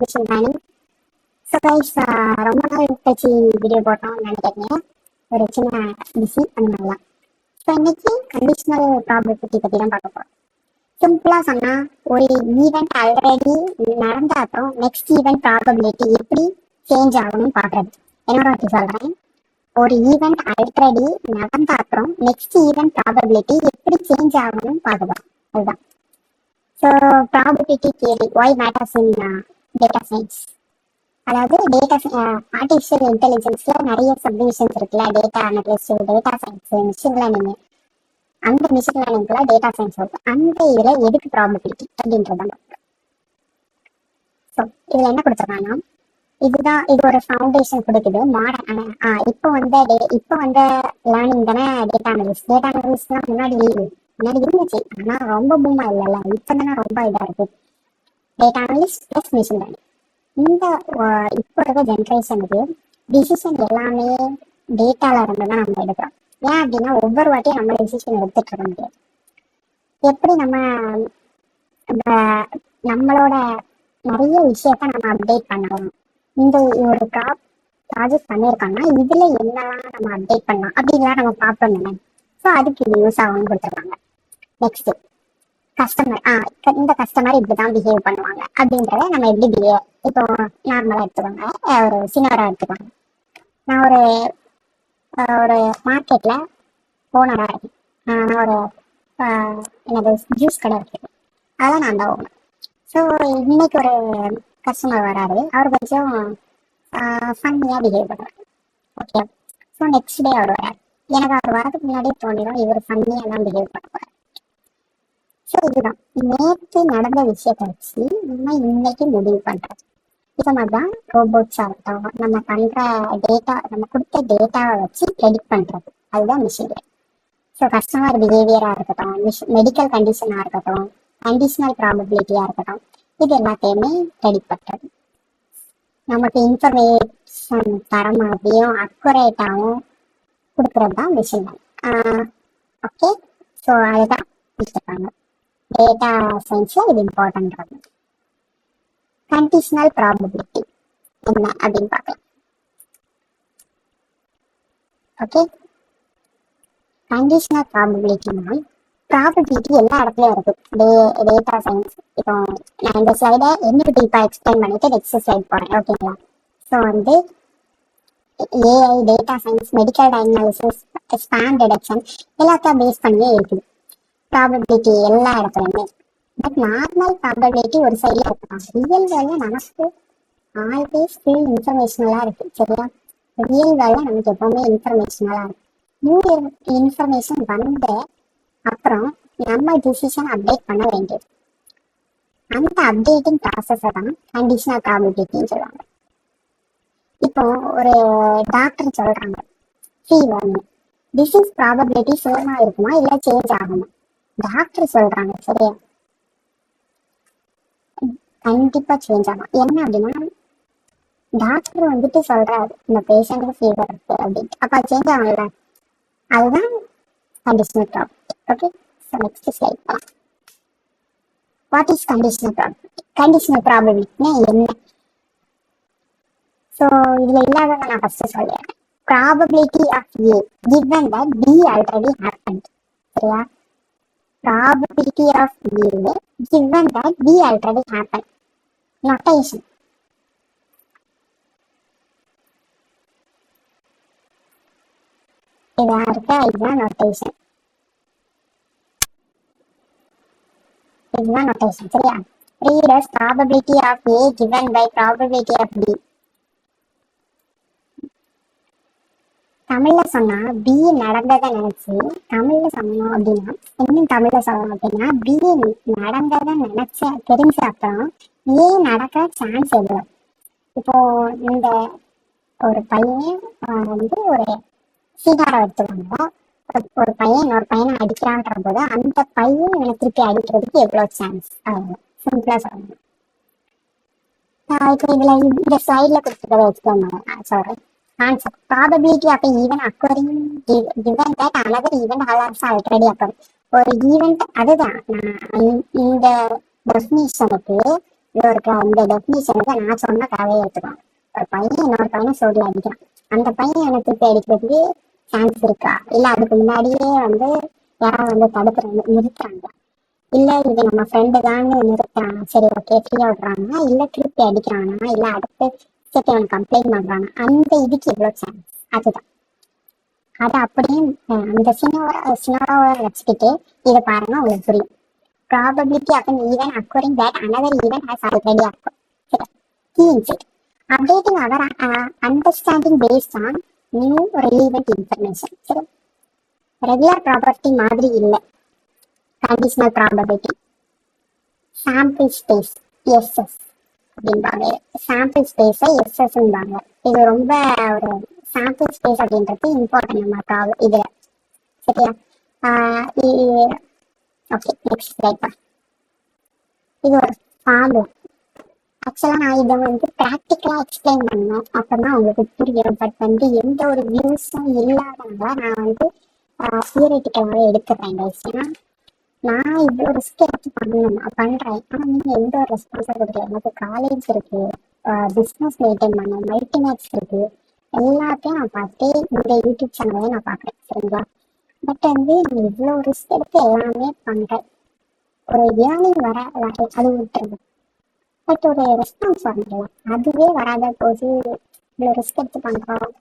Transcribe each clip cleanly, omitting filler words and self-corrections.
Machine learning. So guys, ரொம்ப நாள் கழிச்சு வீடியோ போட்டோம்னு நினைக்கிறீங்க. ஒரு சின்ன பிஸி அந்த மாதிரிலாம். ஸோ இன்னைக்கு கண்டிஷனல் ப்ராபபிலிட்டி பற்றி தான் பார்க்க போகிறோம். சிம்பிளாக சொன்னால், ஒரு ஈவெண்ட் ஆல்ரெடி நடந்த அப்புறம் நெக்ஸ்ட் ஈவெண்ட் ப்ராபபிலிட்டி எப்படி சேஞ்ச் ஆகணும்னு பார்க்குறது. என்னோட வச்சு சொல்கிறேன். ஒரு ஈவெண்ட் ஆல்ரெடி நடந்த அப்புறம் நெக்ஸ்ட் ஈவெண்ட் ப்ராபபிலிட்டி எப்படி சேஞ்ச் ஆகணும்னு பார்க்கலாம். அதுதான். So probability theory why matters in data science. அதாவது டேட்டா ஆர்டிஃபிஷியல் இன்டெலிஜென்ஸ்ல நிறைய சப்டிவிஷன்ஸ் இருக்குல்ல. Data analyst, data science, machine learning. அந்த மிஷின் லேர்னிங்ல டேட்டா சயின்ஸ் வரும். அந்த இதுல எதுக்கு ப்ராபபிலிட்டி அப்படின்றதான். ஸோ இதுல என்ன கொடுத்துருக்காங்கன்னா, இது ஒரு ஃபவுண்டேஷன் கொடுக்குது. மாடர்ன் இப்போ வந்த லேர்னிங் தானே டேட்டா அனலிஸ்ட். டேட்டா அனலிஸ்ட்லாம் முன்னாடி இருந்துச்சு, ஆனா ரொம்ப பூமா இல்லைல்ல. இப்போ தானே ரொம்ப இதா இருக்கு. Data analyst plus machine learning. இந்த இப்போ இருக்க ஜென்ரேஷனுக்கு டிசிஷன் எல்லாமே டேட்டால இருந்து தான் நம்ம எடுக்கிறோம். ஏன் அப்படின்னா, ஒவ்வொரு வாட்டியும் நம்ம டிசிஷன் எடுத்துட்டு இருக்க முடியாது. எப்படி நம்மளோட நிறைய விஷயத்த நம்ம அப்டேட் பண்ணலாம். இந்த ஒரு ப்ராஜெக்ட் பண்ணியிருக்காங்கன்னா இதுல என்னெல்லாம் நம்ம அப்டேட் பண்ணலாம் அப்படின்லாம் நம்ம பார்ப்போம். ஸோ அதுக்கு இது யூஸ் ஆகும்னு கொடுத்துருக்காங்க. Next customer. இந்த கஸ்டமர் இப்படிதான் பிஹேவ் பண்ணுவாங்க அப்படின்றத நம்ம எப்படி பிஹேவ், இப்போ நார்மலா எடுத்துக்கோங்க. ஒரு சின்னவரா எடுத்துக்கோங்க. நான் ஒரு மார்க்கெட்ல ஓனரா இருக்கேன். நான் ஒரு எனக்கு ஜூஸ் கடை இருக்கு. அதெல்லாம் நான் தான் ஓனர். ஸோ இன்னைக்கு ஒரு கஸ்டமர் வராரு. அவர் கொஞ்சம் ஃபன்னியாக பிஹேவ் பண்ணுவார். ஓகே. ஸோ நெக்ஸ்ட் டே அவர் வராரு. எனக்கு அவர் வரதுக்கு முன்னாடியே தோணிடும் இவர் ஃபன்னியாக தான் பிஹேவ் பண்ணுவார். ஸோ இதுதான் நேற்று நடந்த விஷயத்தை வச்சு நம்ம இன்னைக்கு முடிவு பண்றோம். இது மாதிரி தான் ரோபோட்ஸ் ஆகட்டும், நம்ம பண்ற டேட்டா, நம்ம கொடுத்த டேட்டாவை வச்சு ப்ரெடிக்ட் பண்றது. அதுதான் மிஷின் லேர்னிங். ஸோ கஸ்டமர் பிஹேவியரா இருக்கட்டும், மெடிக்கல் கண்டிஷனா இருக்கட்டும், கண்டிஷனல் ப்ராபபிலிட்டியா இருக்கட்டும், இது எல்லாத்தையுமே ப்ரெடிக்ட் பண்றது. நமக்கு இன்ஃபர்மேஷன் தர மாதிரியும் அக்குரேட்டாகவும் கொடுக்கறது தான் மிஷின் லேர்னிங். ஓகே. ஸோ அதுதான் கொடுத்துருக்காங்க. டேட்டா சயின்ஸ்ல இது இம்பார்ட்டன்ட். கண்டிஷனல் ப்ராபபிலிட்டி என்ன அப்படின்னு பார்க்கலாம். ஓகே. கண்டிஷனல் ப்ராபபிலிட்டினா ப்ராபபிலிட்டி எல்லா இடத்துலயும் இருக்கு. Data science. இப்போ நான் இந்த ஸ்லைடை இன்னும் டீப்பா எக்ஸ்பிளைன் பண்ணிட்டு நெக்ஸ்ட் ஸ்லைட் போறேன். ஓகேங்களா? So AI, data science, medical diagnosis, spam detection எல்லாத்தையும் பேஸ் பண்ணியே இருக்குது ப்ராபபிலிட்டி எல்லா இடத்துலையுமே. பட் நார்மல் ப்ராபபிலிட்டி ஒரு சைடில் இருக்கலாம். ரியல் வேலை நமக்கு ஆல்வேஸ் ஃபுல் இன்ஃபர்மேஷனலாக இருக்கு. சரியா? ரியல் வேலை நமக்கு எப்பவுமே இன்ஃபர்மேஷனலாக இருக்கு. நியூ இன்ஃபர்மேஷன் வந்த அப்புறம் நம்ம டிசிஷன் அப்டேட் பண்ண வேண்டியது. அந்த அப்டேட்டிங் ப்ராசஸை தான் கண்டிஷனல் ப்ராபபிலிட்டின்னு சொல்லுவாங்க. இப்போ ஒரு டாக்டர் சொல்றாங்க ஃபீவர்னு. டிசீஸ் ப்ராபபிலிட்டி சேமா இருக்குமா இல்லை சேஞ்ச் ஆகுமா? டாக்டர் சொல்றாங்க, சரியா? கண்டிப்பா சேஞ்ச் ஆகும். என்ன அப்படின்னா, டாக்டர் சொல்றாரு இந்த பேஷண்ட்டுக்கு ஃபீவர் இருக்கு அப்படின்ட்டு. அப்ப அது சேஞ்ச் ஆகும்ல. அதுதான் conditional probability. Okay. So next slide போகலாம். What is conditional probability? Conditional ப்ராபபிலிட்டினா என்ன? ஸோ இதுல இல்லாததை நான் ஃபர்ஸ்ட் சொல்லிடுறேன். Probability of A given that B already happened. சரியா? Probability of A given that B already happened. Notation. இதுதான் notation. சரியா? Read as probability of A given by probability of B. தமிழ்ல சொன்னா பி நடந்ததை நினைச்சு, தமிழ்ல சொல்லணும் அப்படின்னா இன்னும் தமிழ்ல சொல்லணும் அப்படின்னா, பி நடந்ததை நினைச்ச தெரிஞ்ச அப்புறம் ஏ நடக்க சான்ஸ் எவ்வளவு? இப்போ இந்த ஒரு பையன் ஒரு சீதாரம் எடுத்துவாங்க. ஒரு பையன் இன்னொரு பையனை அடிக்கிறான்ற போது அந்த பையன் இவனை திருப்பி அடிக்கிறதுக்கு எவ்வளவு சான்ஸ்? சிம்பிளா சொல்லணும். இப்போ இதுல இந்த ஸ்லைட்ல கொடுத்துருக்கதை எக்ஸ்பிளைன் பண்ண சொல்றேன். Answer. Probability of an event occurring given that another event has also already occurred. ஒரு ஈவெண்ட் அதுதான் இந்த டெஃபினிஷனுக்கு இருக்க அந்த டெஃபினிஷனுக்கு நான் சொன்ன கதையை எடுத்துக்கோங்க. ஒரு பையன் இன்னொரு பையனை சோடியில் அடிக்கிறான். அந்த பையன் எனக்கு திருப்பி அடிக்கிறதுக்கு சான்ஸ் இருக்கா, இல்ல அதுக்கு முன்னாடியே யாராவது தடுக்கிறாங்க, நிறுத்துறாங்க, இல்ல இது நம்ம ஃப்ரெண்டு தான் நிறுத்துறாங்க, சரி ஓகே ஃப்ரீயா விடுறாங்க, இல்ல திருப்பி அடிக்கிறானா, இல்ல அடுத்து சேர்த்து அவன் கம்ப்ளைண்ட் பண்றானா, அந்த இதுக்கு எவ்வளவு சான்ஸ், அதுதான். அதை அப்படியே அந்த சினோராவை வச்சுக்கிட்டு இதை பாருங்க, உங்களுக்கு புரியும். Probability of an event occurring that another event has already occurred. Key insight. Updating our understanding based on new relevant information. சரி, ரெகுலர் ப்ராபர்ட்டி மாதிரி இல்லை conditional probability. Sample space SS அப்படின்பாங்க, சாம்பிள் ஸ்பேஸை எஸ்எஸ்ன்பாங்க. இது ரொம்ப ஒரு சாம்பிள் ஸ்பேஸ் அப்படின்றது important நம்ம இதுல. சரியா? Okay, next slide. இது ஒரு ஃபார்ம். ஆக்சுவலாக நான் இதை ப்ராக்டிக்கலாக எக்ஸ்பிளைன் பண்ணணும், அப்போதான் உங்களுக்கு புரியும். பட் எந்த ஒரு வியூஸும் இல்லாதனால நான் தியரிட்டிக்கலாகவே எடுத்துறேன் கைஸ். ஏன்னா நான் இவ்வளோ ரிஸ்க் எடுத்து பண்ணுறேன். ஆனால் நீங்கள் எந்த ஒரு ரெஸ்பான்சிபிலிட்டி, எனக்கு காலேஜ் இருக்கு, பிஸ்னஸ் மெயின்டைன் பண்ண, மல்டிமேக்ஸ் இருக்கு, எல்லாத்தையும் நான் பார்த்து இந்த யூடியூப் சேனலையும் நான் பார்க்குறேன். சரிங்களா? பட் நான் இவ்வளோ ரிஸ்க் எடுத்து எல்லாமே பண்ணுறேன். ஒரு ஏர்னிங் அது விட்டுருது, பட் ஒரு ரெஸ்பான்ஸ் வரல, அதுவே வராத போது இவ்வளோ ரிஸ்க் எடுத்து பண்ணுறோம்,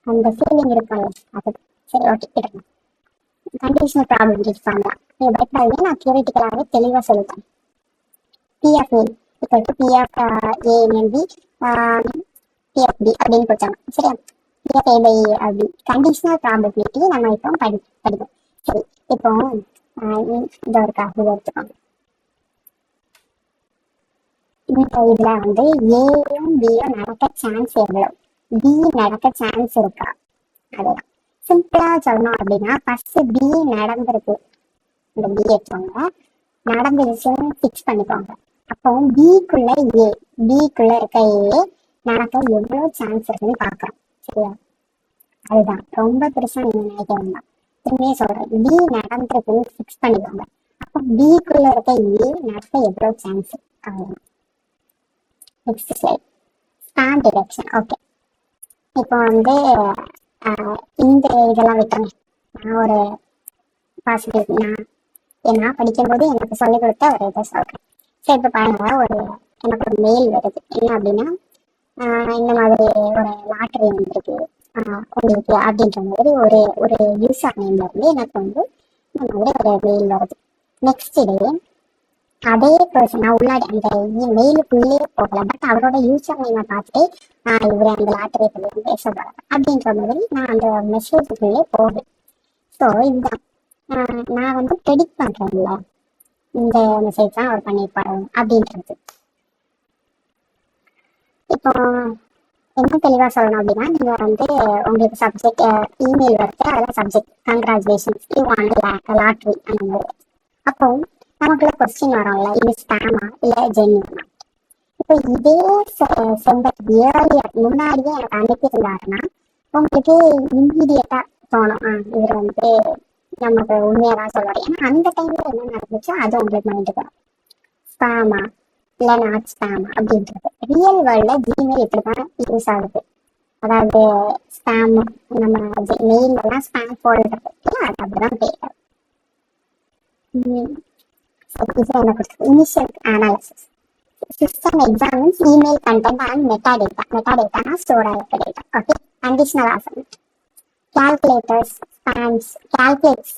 அந்த ஃபீலிங் இருக்கும்ல அது. சரி ஓகே, கிட்டங்க கண்டிஷனல் ப்ராபபிலிட்டி பண்ணலாம். நீங்கள் பயப்படாதீங்க, நான் தியரிட்டிக்கலாகவே தெளிவாக சொல்லிட்டேன். பிஎஃப் பிஎஃப் ஏஎன்பி பிஎஃப்பி அப்படின்னு கொடுத்தாங்க. சரியா? பிஎஃப் ஏ பை அப்படி கண்டிஷனல் ப்ராபபிலிட்டி நம்ம இப்போ படிப்போம். சரி, இப்போ இந்த ஒரு இதை எடுத்துக்கோங்க. இந்த இதுல ஏயும் பியும் நடக்க சான்ஸ் எவ்வளோ, பி நடக்க சான்ஸ் இருக்கா, அதுதான் சிம்பிளா சொல்லணும் அப்படின்னா ஃபர்ஸ்ட் பி நடந்திருக்கு, இந்த பி எடுத்துக்கோங்க, நடந்துருச்சுன்னு ஃபிக்ஸ் பண்ணிக்கோங்க. அப்போ பிக்குள்ள இருக்க ஏ நடக்க எவ்வளவு சான்ஸ் இருக்குன்னு பாக்குறோம். சரியா? அதுதான் ரொம்ப பெருசா நீங்க நினைக்கிறீங்க. திரும்பியே சொல்றேன், பி நடந்திருக்குன்னு ஃபிக்ஸ் பண்ணிக்கோங்க. அப்போ பிக்குள்ள இருக்க ஏ நடக்க எவ்வளவு சான்ஸ். அதுதான் next slide. Spam detection. Okay, இப்போ இந்த இதெல்லாம் விட்டுருங்க. நான் ஒரு பாசிட்டிவ் நான் படிக்கும்போது எனக்கு சொல்லிக் கொடுத்த ஒரு இதை சொல்றேன். சரி, இப்போ பாருங்க, எனக்கு ஒரு மெயில் வருது. என்ன அப்படின்னா, இந்த மாதிரி ஒரு லாட்டரி வந்துருக்கு உங்களுக்கு அப்படின்ற மாதிரி ஒரு யூசர் நேம்ல இருந்து எனக்கு இந்த மாதிரி ஒரு மெயில் வருது. நெக்ஸ்ட் டே அதே பர்சன், நான் உள்ளாடி அந்த மெயிலுக்குள்ளே போகல, பட் அவரோட யூசர் நேமை பார்த்துட்டு இவரு அந்த லாட்டரி பற்றி பேசப்படுறாரு அப்படின்ற மாதிரி நான் அந்த மெசேஜுக்குள்ளே போகுது. ஸோ இதுதான் நான் ப்ரெடிக்ட் பண்றேன்ல, இந்த மெசேஜ் தான் அவர் பண்ணியிருப்பாரு அப்படின்றது. இப்போ என்ன தெளிவா சொல்லணும் அப்படின்னா, நீங்க உங்களுக்கு சப்ஜெக்ட் இமெயில் வருது, அதில் subject congratulations you want lottery அந்த மாதிரி. அப்போ நமக்குள்ள கொஸ்டின் வரும்ல, இது ஸ்பேமா இல்லை ஜென்யூனா. இப்போ இதே சென்டர் ஏர்லியர் முன்னாடியே எனக்கு அனுப்பியிருந்தாருன்னா உங்களுக்கு இம்மீடியட்டா தோணும், இவர் நமக்கு உண்மையாக சொல்லுவார். ஏன்னா அந்த டைம்ல என்ன நடந்துச்சோ அது உங்களுக்கு மைண்டுக்கு வரும். ஸ்பேமா இல்லை நாட் ஸ்பேமா அப்படின்றது. ரியல் வேர்ல்டில் ஜிமெயில் இப்படிதான் யூஸ் ஆகுது. அதாவது ஸ்பேம், நம்ம மெயிலெல்லாம் ஸ்பேம் ஃபோல்டர் இல்லை, அது அப்படிதான் பேர். Initial analysis. System examines email content and metadata. Metadata na store ஆகிற data. Okay. Conditional assignment. Calculators, spams, calculates.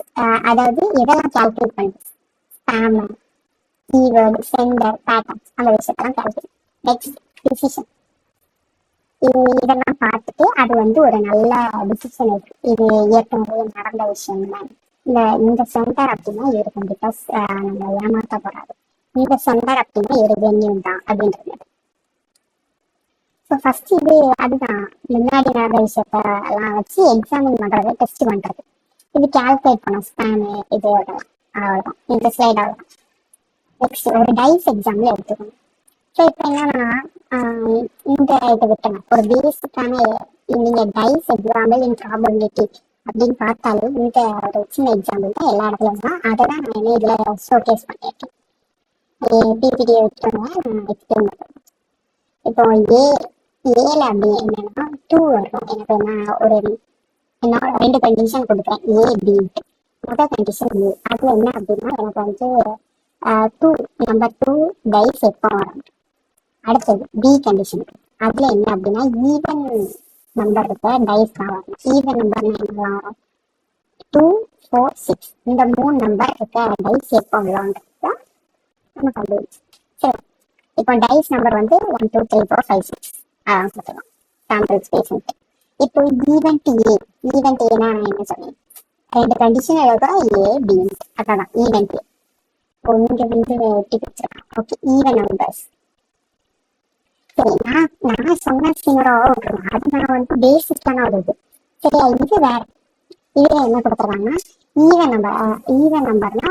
அதாவது எதெல்லாம் calculate பண்ணுது? Spam, keyword, sender, patterns, அந்த விஷயத்தெல்லாம் calculate. Next, decision. இதெல்லாம் பார்த்துட்டு அது ஒரு நல்ல டிசிஷன் இருக்கு, இது ஏற்கனவே நடந்த விஷயம் தான், இந்த சென்டர் அப்படின்னா இவரு கண்டிப்பா நம்ம ஏமாற்ற போறாரு, இந்த சென்டர் அப்படின்னா இவரு வென்யூன் தான் அப்படின்றது. ஸோ ஃபர்ஸ்ட் அதுதான் முன்னாடி நடந்த விஷயத்த எல்லாம் வச்சு எக்ஸாமின் பண்றது, டெஸ்ட் பண்றது. இது கால்குலேட் பண்ணும் ஸ்பேமு, இது அவ்வளோதான். இந்த ஸ்லைட் அவ்வளோதான். நெக்ஸ்ட் ஒரு டைஸ் எக்ஸாம்ல எடுத்துக்கணும். ஸோ இப்போ என்னன்னா இந்த இதை விட்டுங்க, ஒரு பேசிக்கான நீங்க டைஸ் எக்ஸாம்பிள் இன் ப்ராபபிலிட்டி அப்படின்னு பார்த்தாலும் இந்த ஒரு சின்ன எக்ஸாம்பிள் தான் எல்லா இடத்துலையும் தான், அதை தான் நான் இதுல ஷோகேஸ் பண்ணியிருக்கேன். பிபிடியை விட்டுருங்க, நான் எக்ஸ்பிளைன் பண்ணுறேன். இப்போ ஏல அப்படி என்னன்னா 2 வரும். எனக்கு நான் என்ன 2 கண்டிஷன் கொடுக்குறேன், ஏ பின்ட்டு. முதல் கண்டிஷன் ஏ, அது என்ன அப்படின்னா எனக்கு வந்து 2 நம்பர் 2 டைஸ் எப்போ வரும். அடுத்தது பி கண்டிஷன், அதுல என்ன அப்படின்னா ஈவன் நம்பர் இருக்க டைஸ் தான் வரும். ஈவன் நம்பர்னா என்னலாம் வரும், 2, 4, 6 இந்த 3 நம்பர் இருக்க டைஸ் எப்போ விளாண்டுருக்கா நமக்கு அது. சரி, இப்போ டைஸ் நம்பர் வந்து 1, 2, 3, 4, 5, 6 அதான் கொடுத்துருவோம் சாம்பிள் ஸ்பேஸ். இப்போ ஈவெண்ட் ஏனா நான் என்ன சொன்னேன், 2 கண்டிஷன் எழுதா ஏ பி, அதான் ஈவெண்ட் ஏ. இப்போ இங்க வந்து வச்சிருக்கேன். Okay, even numbers. சரி, நான் சொன்ன சிங்கரோ அது நான் வந்து பேசிக்கான ஒரு இது. சரியா, இது வேற. இதுல என்ன கொடுத்துருக்காங்கன்னா ஈவன் நம்பர்னா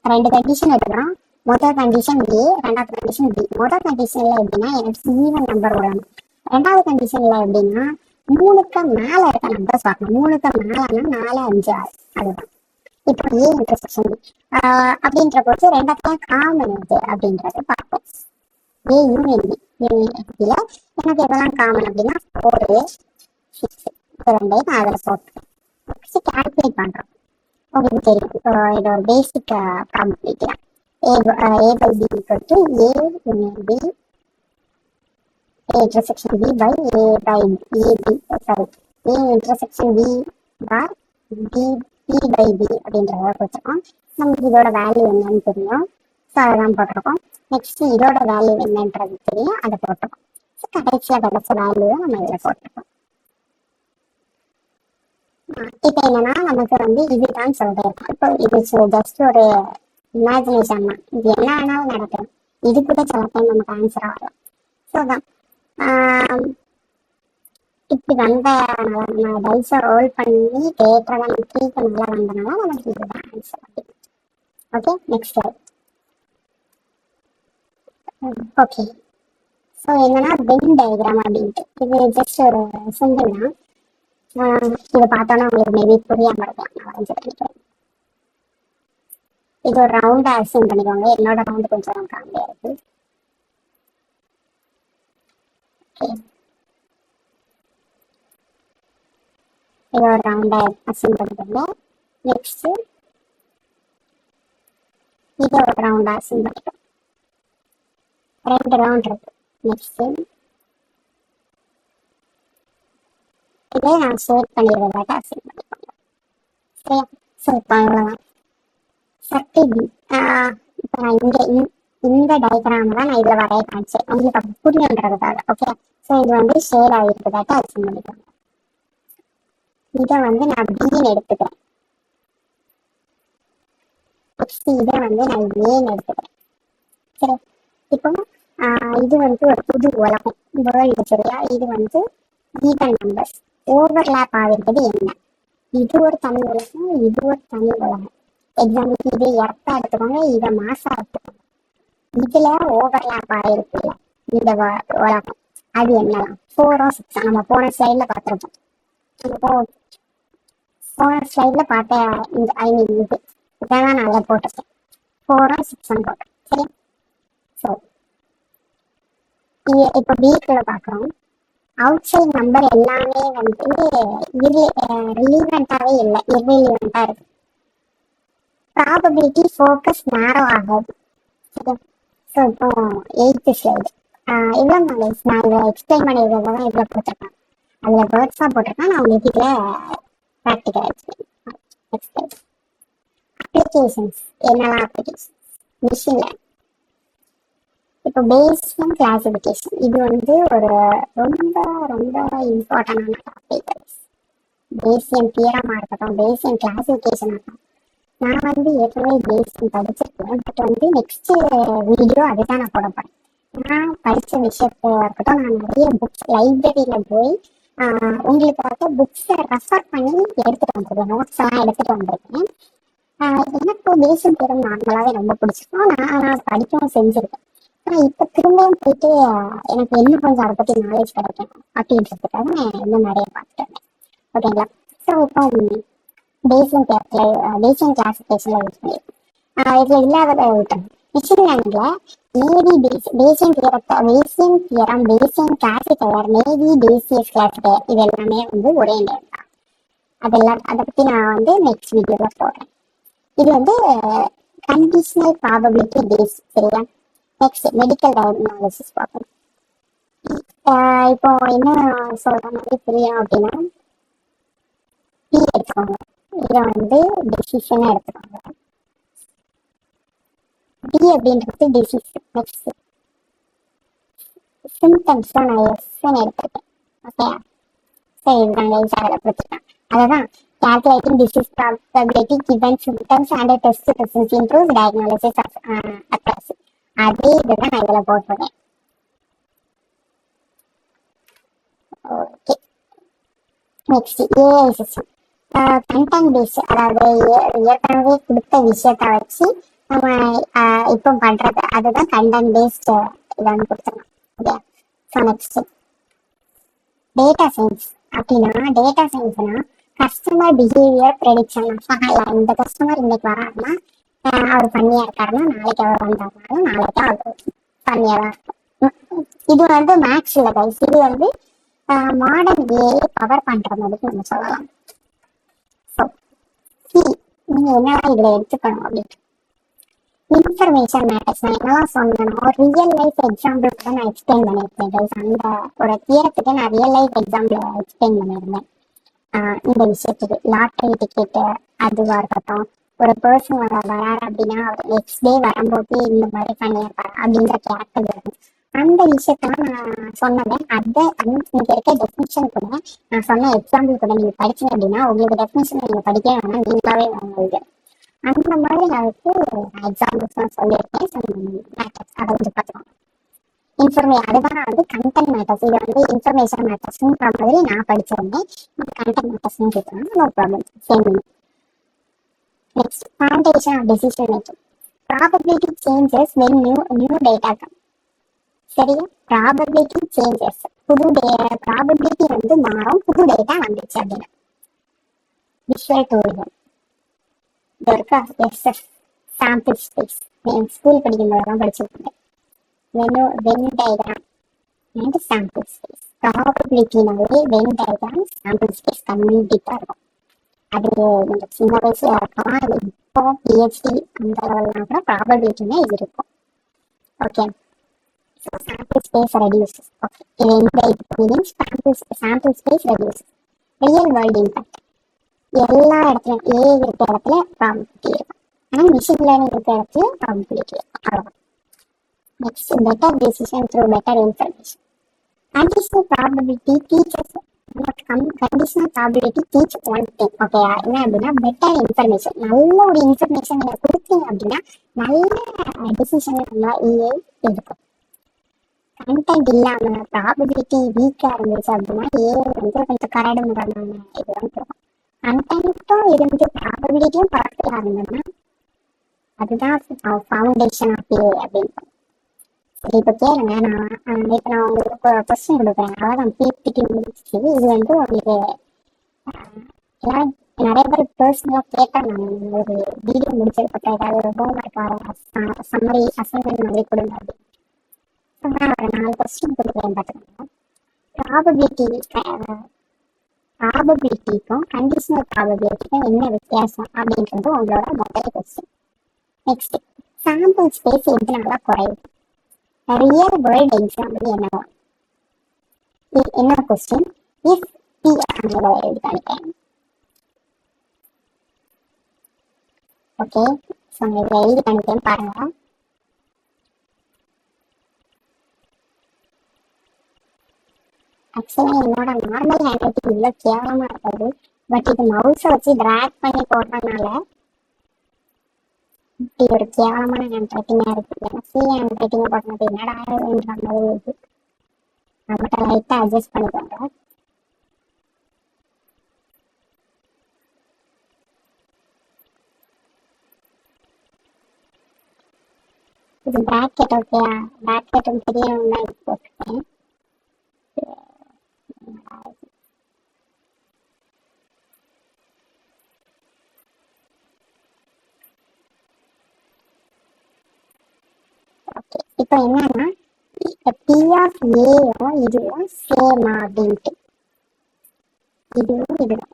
2 கண்டிஷன் எடுக்கிறோம். முதல் கண்டிஷன் ஏ, ரெண்டாவது கண்டிஷன் பி. முதல் கண்டிஷன்ல எப்படின்னா எனக்கு ஈவன் நம்பர் வரணும். ரெண்டாவது கண்டிஷன்ல எப்படின்னா 3க்கு மேல இருக்க நம்பர்ஸ் பார்க்கணும். 3க்கு மேலனா 4, 5, 6 அதுதான். இப்போ ஏ இன்டர்செக்ஷன் பி அப்படின்ற போது ரெண்டாவது காமன் எது அப்படின்றத பார்ப்போம். ஏ யூனியன் பில எனக்கு எதெல்லாம் காமன் அப்படின்னா 4, 6 ரெண்டையும் நான் அதில் போட்டுருக்கேன். கால்குலேட் பண்றோம். உங்களுக்கு தெரியும், இப்போ இது ஒரு பேசிக் ப்ராபபிலிட்டி தான். A by B equal to A union B, A intersection B by A by AB, sorry, A intersection B bar B by B அப்படின்றத கொடுத்துருக்கோம். நமக்கு இதோட வேல்யூ என்னன்னு தெரியும், ஸோ அதெல்லாம் போட்டிருக்கோம். நெக்ஸ்ட் இதோட வேல்யூ என்னன்றது தெரியும், அதை போட்டிருக்கோம். ஸோ கடைசியில் கிடைச்ச வேல்யூவை நம்ம இதில் போட்டிருக்கோம். இப்போ என்னன்னா நமக்கு வந்து இதுதான் சொல்லிட்டு இருக்கும். இப்போ இது ஜஸ்ட் ஒரு இமேஜினேஷன் தான், இது என்ன ஆனாலும் நடக்கும். இது கூட சில டைம் நமக்கு ஆன்சர் ஆகலாம். ஸோ தான் இப்படி வந்த நம்ம டைஸை ரோல் பண்ணி தேட்டரை நம்ம த்ரீக்கு நல்லா வந்தனால நமக்கு இதுதான் answer. Okay, next. Okay, so என்னன்னா வென் டயக்ராம் அப்படின்ட்டு இது ஜஸ்ட் ஒரு சிம்பிள் தான். இதை பார்த்தோன்னா உங்களுக்கு மேபி புரியாம இருக்கலாம், நான் வரைஞ்சு பண்ணிக்கிறேன். இது ஒரு ரவுண்டா அசியூம் பண்ணிக்கோங்க. என்னோட ரவுண்டு கொஞ்சம் காமெடியா இருக்கு. இது ஒரு ரவுண்டா அசியூம் பண்ணிக்கோங்க. நெக்ஸ்ட் இது ஒரு ரவுண்டா அசியூம் பண்ணிக்கோங்க. 2 ரவுண்ட் இருக்கு. நெக்ஸ்ட் இதே நான் ஷேர் பண்ணிடுறதாட்ட அசியூம் பண்ணிக்கோங்க. சரியா, ஸோ இப்போ இவ்வளோதான். சர்க்கிள் இப்போ நான் இந்த டயக்ராம் தான் நான் இதில் வரைய காமிச்சேன், உங்களுக்கு அப்போ புரியுன்றதுக்காக. ஓகே, ஸோ இது வந்து ஷேர் ஆகிருக்கிறதாட்ட அசியூம் பண்ணிக்கோங்க. இதை வந்து நான் பின்னு எடுத்துக்கிறேன். நெக்ஸ்ட் இதை வந்து நான் ஏன்னு எடுத்துக்கிறேன். சரி, இப்போ இது வந்து ஒரு புது உலகம் வேர்ல்டு. சரியா, இது வந்து ஈவன் நம்பர்ஸ் ஓவர்லேப் ஆகிருக்கிறது என்ன, இது ஒரு தனி உலகம், இது ஒரு தனி உலகம். எக்ஸாம்பிளுக்கு இது எர்த்தா எடுத்துக்கோங்க, இதை மாசா எடுத்துக்கோங்க. இதுல ஓவர்லேப் ஆகிருக்குல்ல இந்த உலகம், அது என்னலாம் 4 or 6 நம்ம போன ஸ்லைட்ல பார்த்துருப்போம். போன ஸ்லைட்ல பார்த்த இந்த இதான் நான் அதில் போட்டிருக்கேன். 4 or 6 போட்டேன். சரி, ஸோ இப்போ வீக்குள்ள பார்க்குறோம். அவுட் சைட் நம்பர் எல்லாமே வந்து ரிலீவெண்ட்டாகவே இல்லை, இர்ரிலீவெண்ட்டாக இருக்கு. ப்ராபபிலிட்டி ஃபோக்கஸ் நேரோ ஆகாது. சரி, ஸோ இப்போ 8th ஸ்லைடு இவ்வளோ நான் இதை எக்ஸ்பிளைன் பண்ணியிருக்கிறத தான் இதில் போட்டிருக்கேன். அதில் வேர்ட்ஸாக போட்டிருக்கேன். நான் உங்களுக்கு இதில் ப்ராக்டிக்கல் எக்ஸ்பிளைன். அப்ளிகேஷன்ஸ் என்னெல்லாம் அப்ளிகேஷன்ஸ், மிஷின் லேர்னிங். இப்போ பேசியம் கிளாசிஃபிகேஷன் இது வந்து ஒரு ரொம்ப ரொம்ப இம்பார்ட்டண்டான டாபிக். பேசியம் தியரமாக இருக்கட்டும், பேசியம் கிளாசிஃபிகேஷன் இருக்கட்டும். நான் வந்து ஏற்கனவே பேசியம் படிச்சிருக்கேன், பட் வந்து நெக்ஸ்ட் வீடியோ அதுதான் நான் போட போகிறேன். நான் படித்த விஷயத்த இருக்கட்டும், நான் நிறைய புக்ஸ் லைப்ரரியில் போய் உங்களுக்கு புக்ஸை ரெஃபர் பண்ணி எடுத்துகிட்டு வந்திருக்கேன், நோட்ஸ் எல்லாம் எடுத்துகிட்டு வந்திருக்கேன். எனக்கு பேசியம் தியரம் நார்மலாகவே ரொம்ப பிடிச்சிருக்கோம், நான் படிக்கவும் செஞ்சுருக்கேன். ஆனால் இப்போ திரும்பவும் போயிட்டு எனக்கு இன்னும் கொஞ்சம் அதை பற்றி நாலேஜ் கிடைக்கும் அப்படின்றதுக்காக நான் இன்னும் நிறைய பார்த்துட்டேன். ஓகேங்களா, ஸோ இப்போ பேசியம் கிளாசிஃபிகேஷனில் யூஸ் பண்ணியிருக்கேன். இதில் இல்லாததை விட்டேன். மிஷின் லேர்னிங்ல naive Bayesian theorem Bayesian classifier naive Bayes classifier இது எல்லாமே வந்து ஒரே நேம் தான். அதெல்லாம் அதை பத்தி நான் வந்து நெக்ஸ்ட் வீடியோல போடுறேன். இது வந்து கண்டிஷனல் ப்ராபபிலிட்டி பேஸ். சரியா? நெக்ஸ்ட் மெடிக்கல் டயக்னாலிசிஸ் பார்ப்போம். இப்போ என்ன சொல்ற மாதிரி புரியும் அப்படின்னா, பி எடுத்துக்கோங்க. இதை வந்து டிசிஷன் எடுத்துக்கோங்க. டி அப்படின்றது டிசீஸ். நெக்ஸ்ட் சிம்டம்ஸ் தான் நான் எஸ்ன்னு எடுத்திருக்கேன். ஓகே, சரி இதுதான் அதில் கொடுத்துருக்கேன். அதுதான் calculating disease probability given symptoms and test presence improves diagnosis of accuracy. அதே இதுதான் நான் இதில் போட்டுருக்கேன். Okay, next AI system. Content base, அதாவது ஏற்கனவே கொடுத்த விஷயத்த வச்சு நம்ம இப்போ பண்றது அதுதான் கண்டென்ட் பேஸ்ட் இதான் கொடுத்துருக்கோம். Okay, so next data science. அப்படின்னா டேட்டா சயின்ஸ்னா கஸ்டமர் பிஹேவியர் ப்ரெடிக்ஷன். இந்த கஸ்டமர் இன்னைக்கு வராருன்னா அவர் பண்ணியா இருக்காருன்னா நாளைக்கு அவர் வந்தாருனாலும் நாளைக்கு அவர் பண்ணியா தான் இருக்கும். இது வந்து மேக்ஸ் இல்லை கைஸ், இது வந்து மாடர்ன் ஏஐ பவர் பண்ற மாதிரி நம்ம சொல்லலாம். ஸோ நீங்க என்னடா இதுல எடுத்துக்கணும் அப்படின்னு இன்ஃபர்மேஷன் மேட்டர்ஸ். நான் என்னதான் சொன்னேன்னா ரியல் லைஃப் எக்ஸாம்பிள் கூட நான் எக்ஸ்பிளைன் பண்ணியிருக்கேன் கைஸ். அந்த ஒரு தியரத்துக்கு நான் ரியல் லைஃப் எக்ஸாம்பிள் எக்ஸ்பிளைன் பண்ணியிருந்தேன். இந்த விஷயத்துக்கு லாட்டரி டிக்கெட்டு அதுவாக இருக்கட்டும், ஒரு பர்சன் வராரு அப்படின்னா அவர் நெக்ஸ்ட் டே வரும்போது இந்த மாதிரி பண்ணியிருப்பாரு அப்படின்ற கேரக்டர் இருக்கும். அந்த விஷயத்தான் நான் சொன்னேன். அதை இங்க இருக்க டெஃபினிஷன் கூட நான் சொன்ன எக்ஸாம்பிள் கூட நீங்க படிச்சீங்க அப்படின்னா உங்களுக்கு டெஃபினிஷன் நீங்க படிக்க வேணாம், நீங்களாவே உங்களுக்கு அந்த மாதிரி அதுக்கு எக்ஸாம்பிள்ஸ் தான் சொல்லியிருக்கேன். அதை வந்து பார்த்துக்கோங்க. அதுதான் வந்து கண்டென்ட் மேட்டர்ஸ். இது வந்து இன்ஃபர்மேஷன் மேட்டர்ஸ்ன்ற மாதிரி நான் படிச்சிருந்தேன். கண்டென்ட் மேட்டர்ஸ்னு கேட்கலாம், no problem, same. Next foundation of decision making. Probability changes when new data come. சரியா? ப்ராபபிலிட்டி சேஞ்சஸ், புது ப்ராபபிலிட்டி வந்து மாறும் புது டேட்டா வந்துச்சு அப்படின்னா. விஷுவல் டூரிசம் இது இருக்கா? SS sample space. ஸ்கூல் படிக்கும்போதெல்லாம் படிச்சிருக்கேன். Venn diagram and sample space. ப்ராபபிலிட்டினாலே வென் டயக்ராம் சாம்பிள் ஸ்பேஸ் கம்ப்ளீட்டாக இருக்கும். அது கொஞ்சம் சின்ன வயசுல இருக்கலாம், அது இப்போ பிஹெச்டி அந்த லெவல்லாம் கூட ப்ராபபிலிட்டினா இது இருக்கும். Okay, so sample space reduces. Okay, இது இந்த meanings sample space reduces. Real world impact. எல்லா இடத்துலையும் ஏ இருக்கிற இடத்துல ப்ராபபிலிட்டி இருக்கும், ஆனால் மிஷின் லேர்னிங் இருக்கிற இடத்துல ப்ராபபிலிட்டி இருக்கும். அவ்வளோதான். Next, better decision through better information. Conditional probability teaches conditional probability teach one thing. Okay, என்ன அப்படின்னா பெட்டர் இன்ஃபர்மேஷன். நல்ல ஒரு இன்ஃபர்மேஷன் நீங்க கொடுத்தீங்க அப்படின்னா நல்ல டிசிஷன் நம்ம ஏஐ எடுக்கும். கண்டென்ட் இல்லாம ப்ராபபிலிட்டி வீக்கா இருந்துச்சு அப்படின்னா ஏஐ வந்து கொஞ்சம் கரடு முரடான இது வந்து கண்டென்ட்டும் இருந்து ப்ராபபிலிட்டியும் பரவாயில்ல இருந்ததுன்னா அதுதான் ஃபவுண்டேஷன் ஆஃப் ஏஐ அப்படின்னு. இப்போ கேளுங்க, நான் உங்களுக்கு கொஸ்டின் கொடுக்குறேன். அதான் பிபிடி முடிச்சு. இது வந்து உங்களுக்கு நிறைய பேர் பர்சனலாக கேட்டால் நான் ஒரு வீடியோ முடிச்சதுக்கப்புறம் ஏதாவது ஒரு ஹோம்ஒர்க் சம்மரி அசைன்மெண்ட் மாதிரி கொடுங்க அப்படின்னு. நான் ஒரு 4 கொஸ்டின் கொடுக்குறேன் பார்த்துக்கோங்க. ப்ராபபிலிட்டிக்கும் கண்டிஷனல் ப்ராபபிலிட்டிக்கும் என்ன வித்தியாசம் அப்படின்றது உங்களோட முதல் கொஸ்டின். நெக்ஸ்ட், சாம்பிள் ஸ்பேஸ் எதுனால குறையுது? ரியல் வேர்ல்ட் எக்ஸாம்பிள் என்னவா? என்ன கொஸ்டின்? இஃப் பி எழுதி காணிக்கிறேன். ஓகே, ஸோ இதில் எழுதி காணிக்கிறேன் பாருங்க. ஆக்சுவலாக என்னோட நார்மல் ஹேண்ட் ரைட்டிங் இவ்வளோ கேவலமாக இருக்காது, பட் இது மவுஸை வச்சு ட்ராக் பண்ணி போடுறதுனால இப்படி ஒரு கேவலமான ஹேண்ட் ரைட்டிங்காக இருக்கு. எனக்கு ஹேண்ட் ரைட்டிங்கை போடுறது என்னடா என்ற மாதிரி இருக்கு. நம்மகிட்ட லைட்டாக அட்ஜஸ்ட் பண்ணிக்கோங்க. இது பிராக்கெட். ஓகேயா? பிராக்கெட்டும் தெரியணும்னா இது போட்டுருக்கேன். இப்போ என்னன்னா பி ஆஃப் ஏயும் இதுவும் சேமா அப்படின்ட்டு இதுவும் இதுவும்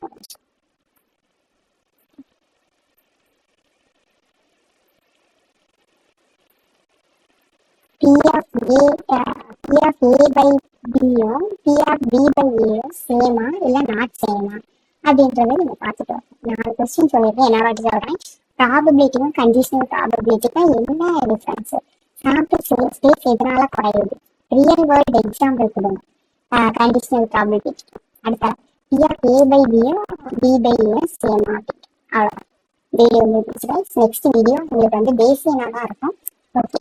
P of A by Bயும் P of B by Aயும் சேமா இல்லை நாட் சேமா அப்படின்றத நீங்க பார்த்துட்டு வரணும். 4 கொஸ்டின் சொல்லியிருக்கேன், என்ன வாட்டி சொல்றேன். ப்ராபபிலிட்டியும் கண்டிஷனல் ப்ராபபிலிட்டிக்கும் என்ன டிஃபரன்ஸ், சாம்பிள் ஸ்பேஸ் எதனால குறையுது, ரியல் வேர்ல்டு எக்ஸாம்பிள் கொடுங்க கண்டிஷனல் ப்ராபபிலிட்டி. அடுத்த P of A by Bயும் B by Aயும் சேமா அப்படின்னு. அவ்வளோ வீடியோ முடிச்சு. நெக்ஸ்ட் வீடியோ உங்களுக்கு பேசியனாக தான் இருக்கும். ஓகே.